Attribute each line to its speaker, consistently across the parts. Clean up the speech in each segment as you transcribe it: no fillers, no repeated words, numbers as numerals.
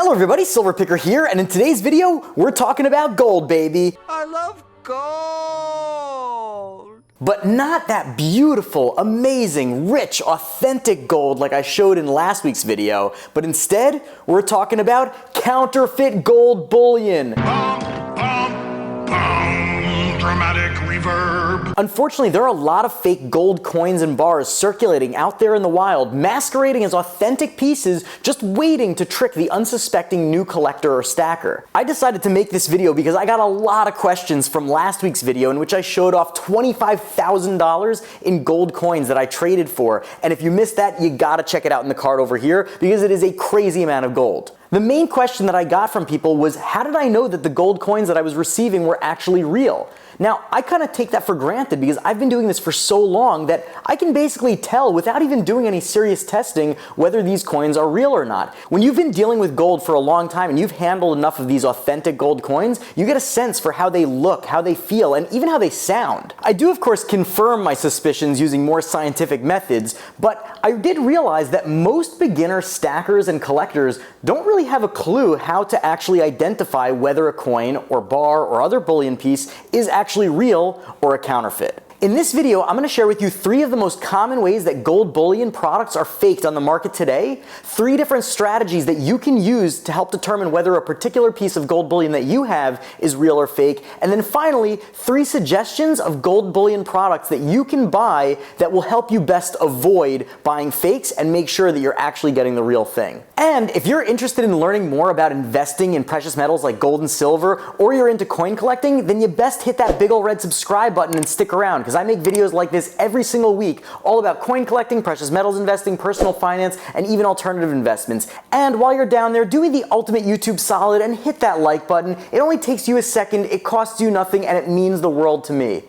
Speaker 1: Hello everybody, Silver Picker here, and in today's video, we're talking about gold, baby.
Speaker 2: I love gold!
Speaker 1: But not that beautiful, amazing, rich, authentic gold like I showed in last week's video, but instead, we're talking about counterfeit gold bullion.
Speaker 2: Dramatic reverb.
Speaker 1: Unfortunately, there are a lot of fake gold coins and bars circulating out there in the wild, masquerading as authentic pieces, just waiting to trick the unsuspecting new collector or stacker. I decided to make this video because I got a lot of questions from last week's video in which I showed off $25,000 in gold coins that I traded for, and if you missed that, you gotta check it out in the card over here because it is a crazy amount of gold. The main question that I got from people was, how did I know that the gold coins that I was receiving were actually real? Now, I kind of take that for granted because I've been doing this for so long that I can basically tell without even doing any serious testing whether these coins are real or not. When you've been dealing with gold for a long time and you've handled enough of these authentic gold coins, you get a sense for how they look, how they feel, and even how they sound. I do, of course, confirm my suspicions using more scientific methods, but I did realize that most beginner stackers and collectors don't really have a clue how to actually identify whether a coin or bar or other bullion piece is actually real or a counterfeit. In this video, I'm going to share with you 3 of the most common ways that gold bullion products are faked on the market today, 3 different strategies that you can use to help determine whether a particular piece of gold bullion that you have is real or fake, and then finally, 3 suggestions of gold bullion products that you can buy that will help you best avoid buying fakes and make sure that you're actually getting the real thing. And if you're interested in learning more about investing in precious metals like gold and silver, or you're into coin collecting, then you best hit that big ol' red subscribe button and stick around, because I make videos like this every single week, all about coin collecting, precious metals investing, personal finance, and even alternative investments. And while you're down there, do me the ultimate YouTube solid and hit that like button. It only takes you a second, it costs you nothing, and it means the world to me.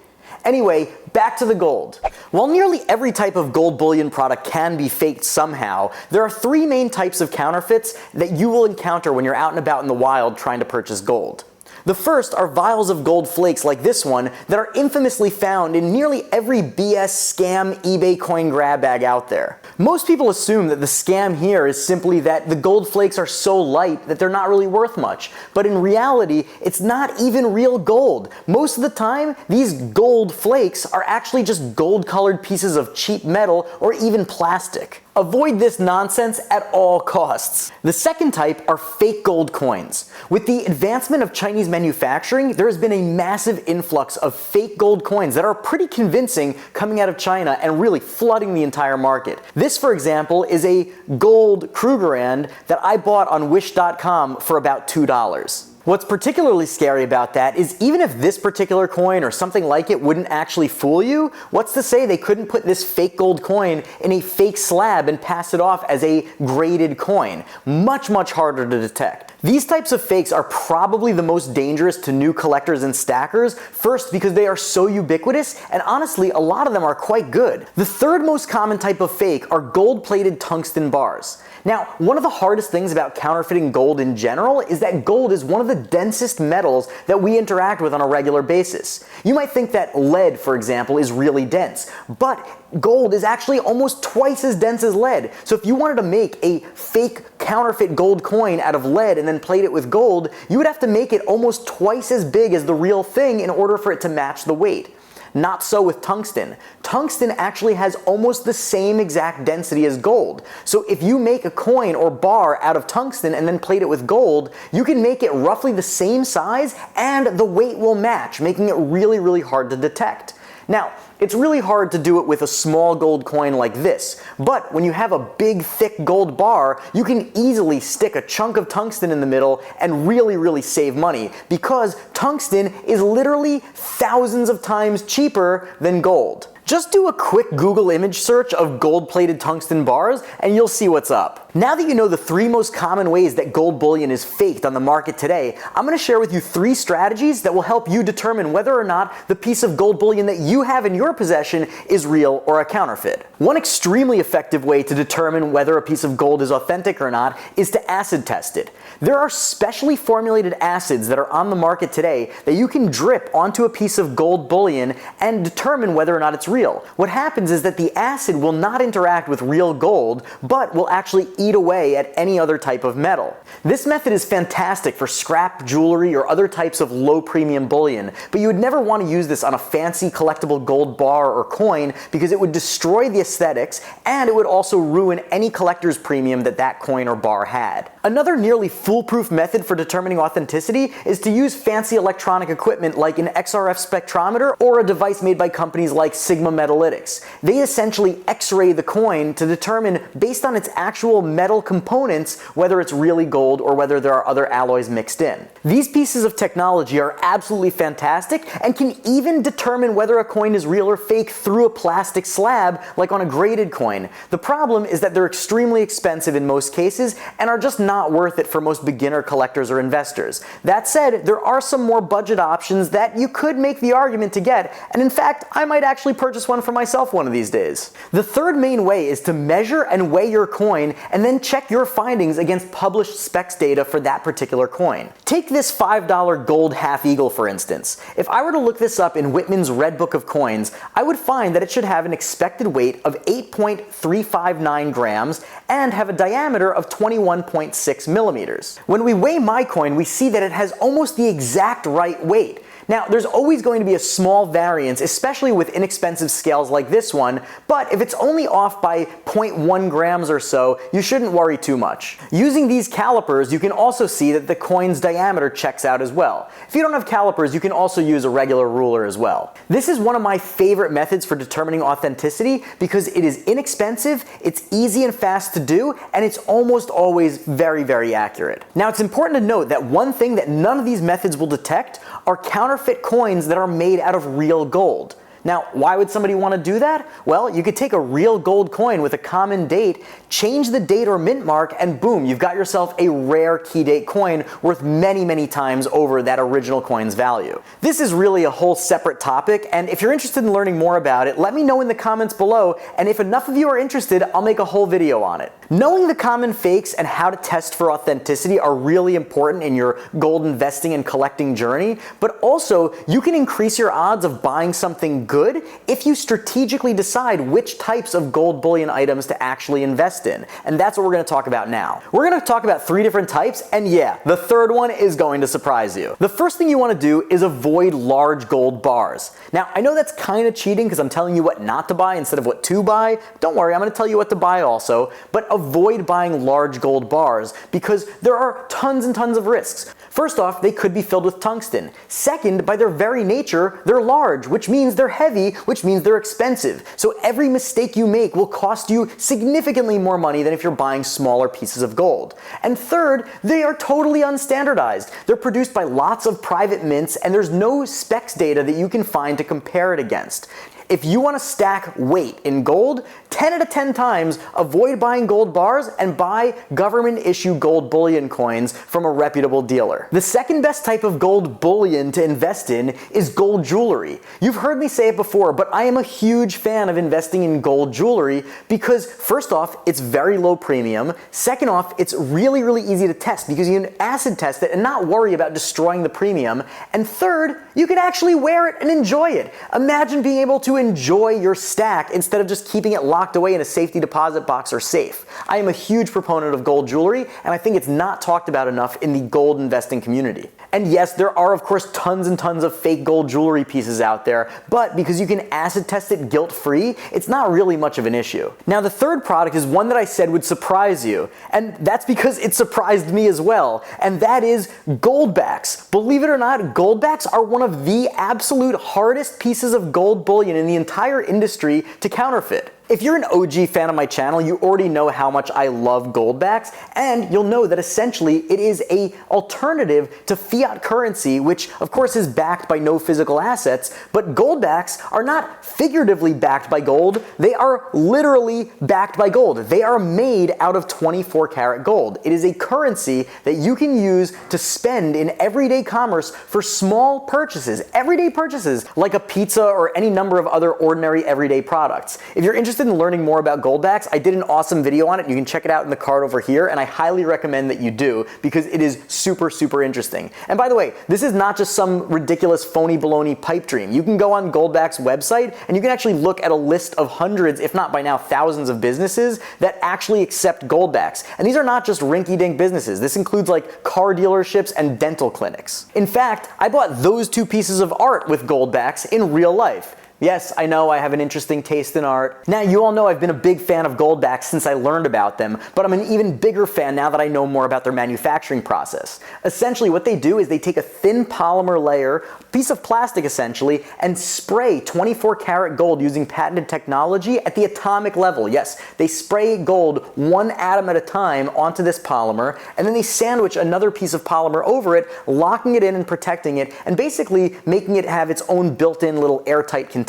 Speaker 1: Anyway, back to the gold. While nearly every type of gold bullion product can be faked somehow, there are 3 main types of counterfeits that you will encounter when you're out and about in the wild trying to purchase gold. The first are vials of gold flakes like this one that are infamously found in nearly every BS scam eBay coin grab bag out there. Most people assume that the scam here is simply that the gold flakes are so light that they're not really worth much. But in reality, it's not even real gold. Most of the time, these gold flakes are actually just gold-colored pieces of cheap metal or even plastic. Avoid this nonsense at all costs. The second type are fake gold coins. With the advancement of Chinese manufacturing, there has been a massive influx of fake gold coins that are pretty convincing coming out of China and really flooding the entire market. This, for example, is a gold Krugerrand that I bought on Wish.com for about $2. What's particularly scary about that is even if this particular coin or something like it wouldn't actually fool you, what's to say they couldn't put this fake gold coin in a fake slab and pass it off as a graded coin? Much, much harder to detect. These types of fakes are probably the most dangerous to new collectors and stackers, first because they are so ubiquitous, and honestly, a lot of them are quite good. The third most common type of fake are gold-plated tungsten bars. Now, one of the hardest things about counterfeiting gold in general is that gold is one of the densest metals that we interact with on a regular basis. You might think that lead, for example, is really dense, but gold is actually almost twice as dense as lead. So if you wanted to make a fake counterfeit gold coin out of lead and then plate it with gold, you would have to make it almost twice as big as the real thing in order for it to match the weight. Not so with tungsten. Tungsten actually has almost the same exact density as gold. So if you make a coin or bar out of tungsten and then plate it with gold, you can make it roughly the same size and the weight will match, making it really, really hard to detect. Now, it's really hard to do it with a small gold coin like this, but when you have a big, thick gold bar, you can easily stick a chunk of tungsten in the middle and really, really save money, because tungsten is literally thousands of times cheaper than gold. Just do a quick Google image search of gold-plated tungsten bars and you'll see what's up. Now that you know the 3 most common ways that gold bullion is faked on the market today, I'm going to share with you 3 strategies that will help you determine whether or not the piece of gold bullion that you have in your possession is real or a counterfeit. One extremely effective way to determine whether a piece of gold is authentic or not is to acid test it. There are specially formulated acids that are on the market today that you can drip onto a piece of gold bullion and determine whether or not it's real. What happens is that the acid will not interact with real gold, but will actually eat eat away at any other type of metal. This method is fantastic for scrap jewelry or other types of low premium bullion, but you would never want to use this on a fancy collectible gold bar or coin because it would destroy the aesthetics and it would also ruin any collector's premium that coin or bar had. Another nearly foolproof method for determining authenticity is to use fancy electronic equipment like an XRF spectrometer or a device made by companies like Sigma Metalytics. They essentially X-ray the coin to determine, based on its actual metal components, whether it's really gold or whether there are other alloys mixed in. These pieces of technology are absolutely fantastic and can even determine whether a coin is real or fake through a plastic slab, like on a graded coin. The problem is that they're extremely expensive in most cases and are just not worth it for most beginner collectors or investors. That said, there are some more budget options that you could make the argument to get, and in fact, I might actually purchase one for myself one of these days. The third main way is to measure and weigh your coin and then check your findings against published specs data for that particular coin. Take this $5 gold half eagle for instance. If I were to look this up in Whitman's Red Book of Coins, I would find that it should have an expected weight of 8.359 grams and have a diameter of 21.6 millimeters. When we weigh my coin, we see that it has almost the exact right weight. Now, there's always going to be a small variance, especially with inexpensive scales like this one, but if it's only off by 0.1 grams or so, you shouldn't worry too much. Using these calipers, you can also see that the coin's diameter checks out as well. If you don't have calipers, you can also use a regular ruler as well. This is one of my favorite methods for determining authenticity because it is inexpensive, it's easy and fast to do, and it's almost always very, very accurate. Now, it's important to note that one thing that none of these methods will detect are counterfeit coins that are made out of real gold. Now, why would somebody want to do that? Well, you could take a real gold coin with a common date, change the date or mint mark, and boom, you've got yourself a rare key date coin worth many, many times over that original coin's value. This is really a whole separate topic, and if you're interested in learning more about it, let me know in the comments below, and if enough of you are interested, I'll make a whole video on it. Knowing the common fakes and how to test for authenticity are really important in your gold investing and collecting journey, but also you can increase your odds of buying something good if you strategically decide which types of gold bullion items to actually invest in. And that's what we're going to talk about now. We're going to talk about 3 different types, and yeah, the third one is going to surprise you. The first thing you want to do is avoid large gold bars. Now, I know that's kind of cheating because I'm telling you what not to buy instead of what to buy. Don't worry, I'm going to tell you what to buy also, but avoid buying large gold bars because there are tons and tons of risks. First off, they could be filled with tungsten. Second, by their very nature, they're large, which means they're heavy, which means they're expensive. So every mistake you make will cost you significantly more money than if you're buying smaller pieces of gold. And third, they are totally unstandardized. They're produced by lots of private mints, and there's no specs data that you can find to compare it against. If you want to stack weight in gold, 10 out of 10 times avoid buying gold bars and buy government-issue gold bullion coins from a reputable dealer. The second best type of gold bullion to invest in is gold jewelry. You've heard me say it before, but I am a huge fan of investing in gold jewelry because first off, it's very low premium. Second off, it's really, really easy to test because you can acid test it and not worry about destroying the premium. And third, you can actually wear it and enjoy it. Imagine being able to enjoy your stack instead of just keeping it locked away in a safety deposit box or safe. I am a huge proponent of gold jewelry, and I think it's not talked about enough in the gold investing community. And yes, there are of course tons and tons of fake gold jewelry pieces out there, but because you can acid test it guilt-free, it's not really much of an issue. Now, the third product is one that I said would surprise you, and that's because it surprised me as well, and that is Goldbacks. Believe it or not, Goldbacks are one of the absolute hardest pieces of gold bullion in the entire industry to counterfeit. If you're an OG fan of my channel, you already know how much I love Goldbacks, and you'll know that essentially it is an alternative to fiat currency, which of course is backed by no physical assets, but Goldbacks are not figuratively backed by gold, they are literally backed by gold. They are made out of 24 karat gold. It is a currency that you can use to spend in everyday commerce for small purchases, everyday purchases, like a pizza or any number of other ordinary everyday products. If you're interested interested in learning more about Goldbacks, I did an awesome video on it. You can check it out in the card over here, and I highly recommend that you do because it is super, super interesting. And by the way, this is not just some ridiculous phony baloney pipe dream. You can go on Goldbacks' website and you can actually look at a list of hundreds, if not by now thousands of businesses that actually accept Goldbacks. And these are not just rinky-dink businesses. This includes like car dealerships and dental clinics. In fact, I bought those two pieces of art with Goldbacks in real life. Yes, I know I have an interesting taste in art. Now, you all know I've been a big fan of Goldbacks since I learned about them, but I'm an even bigger fan now that I know more about their manufacturing process. Essentially, what they do is they take a thin polymer layer, piece of plastic essentially, and spray 24 karat gold using patented technology at the atomic level. Yes, they spray gold one atom at a time onto this polymer, and then they sandwich another piece of polymer over it, locking it in and protecting it, and basically making it have its own built-in little airtight container.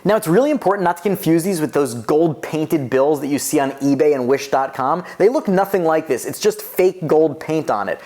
Speaker 1: Now, it's really important not to confuse these with those gold painted bills that you see on eBay and wish.com. They look nothing like this. It's just fake gold paint on it.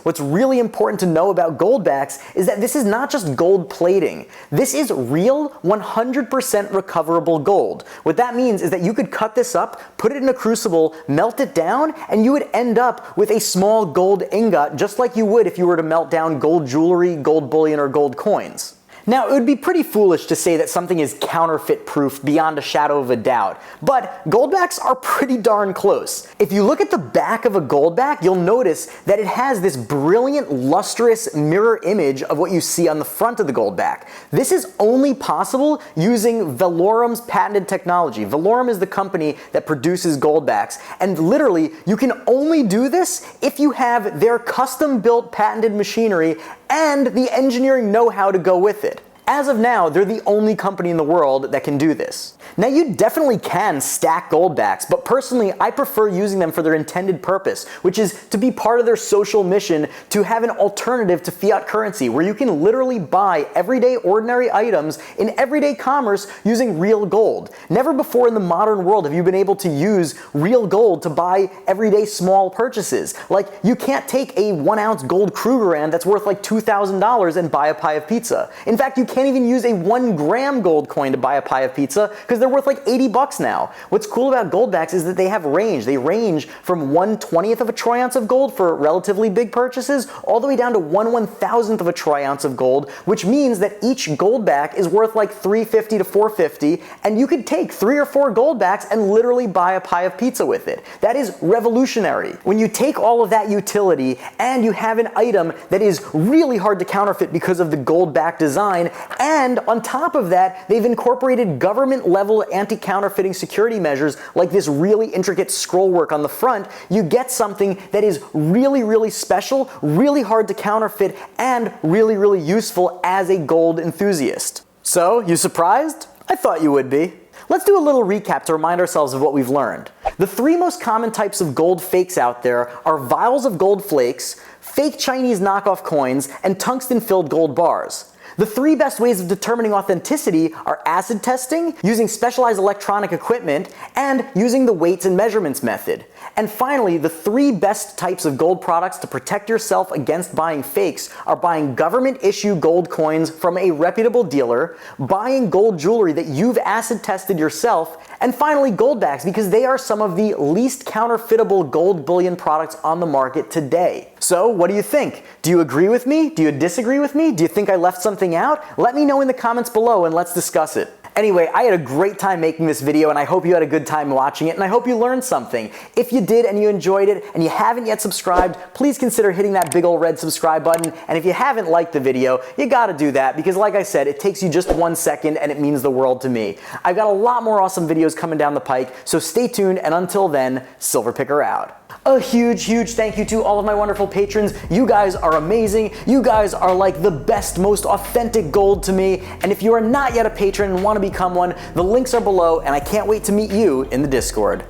Speaker 1: What's really important to know about Goldbacks is that this is not just gold plating. This is real 100% recoverable gold. What that means is that you could cut this up, put it in a crucible, melt it down, and you would end up with a small gold ingot, just like you would if you were to melt down gold jewelry, gold bullion, or gold coins. Now, it would be pretty foolish to say that something is counterfeit proof beyond a shadow of a doubt, but Goldbacks are pretty darn close. If you look at the back of a Goldback, you'll notice that it has this brilliant, lustrous mirror image of what you see on the front of the Goldback. This is only possible using Valorum's patented technology. Valorum is the company that produces Goldbacks, and literally, you can only do this if you have their custom-built patented machinery and the engineering know-how to go with it. As of now, they're the only company in the world that can do this. Now, you definitely can stack Goldbacks, but personally, I prefer using them for their intended purpose, which is to be part of their social mission to have an alternative to fiat currency, where you can literally buy everyday ordinary items in everyday commerce using real gold. Never before in the modern world have you been able to use real gold to buy everyday small purchases. Like, you can't take a 1 ounce gold Krugerrand that's worth like $2,000 and buy a pie of pizza. In fact, you can't even use a 1 gram gold coin to buy a pie of pizza because they're worth like $80 now. What's cool about Goldbacks is that they have range. They range from 1/20th of a troy ounce of gold for relatively big purchases all the way down to 1/1000th of a troy ounce of gold, which means that each Goldback is worth like $350 to $450, and you could take 3 or 4 Goldbacks and literally buy a pie of pizza with it. That is revolutionary. When you take all of that utility and you have an item that is really hard to counterfeit because of the Goldback design, and on top of that, they've incorporated government-level anti-counterfeiting security measures like this really intricate scroll work on the front, you get something that is really, really special, really hard to counterfeit, and really, really useful as a gold enthusiast. So, you surprised? I thought you would be. Let's do a little recap to remind ourselves of what we've learned. The 3 most common types of gold fakes out there are vials of gold flakes, fake Chinese knockoff coins, and tungsten-filled gold bars. The 3 best ways of determining authenticity are acid testing, using specialized electronic equipment, and using the weights and measurements method. And finally, the 3 best types of gold products to protect yourself against buying fakes are buying government-issue gold coins from a reputable dealer, buying gold jewelry that you've acid tested yourself, and finally Goldbacks, because they are some of the least counterfeitable gold bullion products on the market today. So, what do you think? Do you agree with me? Do you disagree with me? Do you think I left something out? Let me know in the comments below and let's discuss it. Anyway, I had a great time making this video and I hope you had a good time watching it and I hope you learned something. If you did and you enjoyed it and you haven't yet subscribed, please consider hitting that big old red subscribe button. And if you haven't liked the video, you gotta do that because like I said, it takes you just 1 second and it means the world to me. I've got a lot more awesome videos coming down the pike, so stay tuned and until then, Silver Picker out. A huge, huge thank you to all of my wonderful patrons. You guys are amazing. You guys are like the best, most authentic gold to me. And if you are not yet a patron and want to become one, the links are below and I can't wait to meet you in the Discord.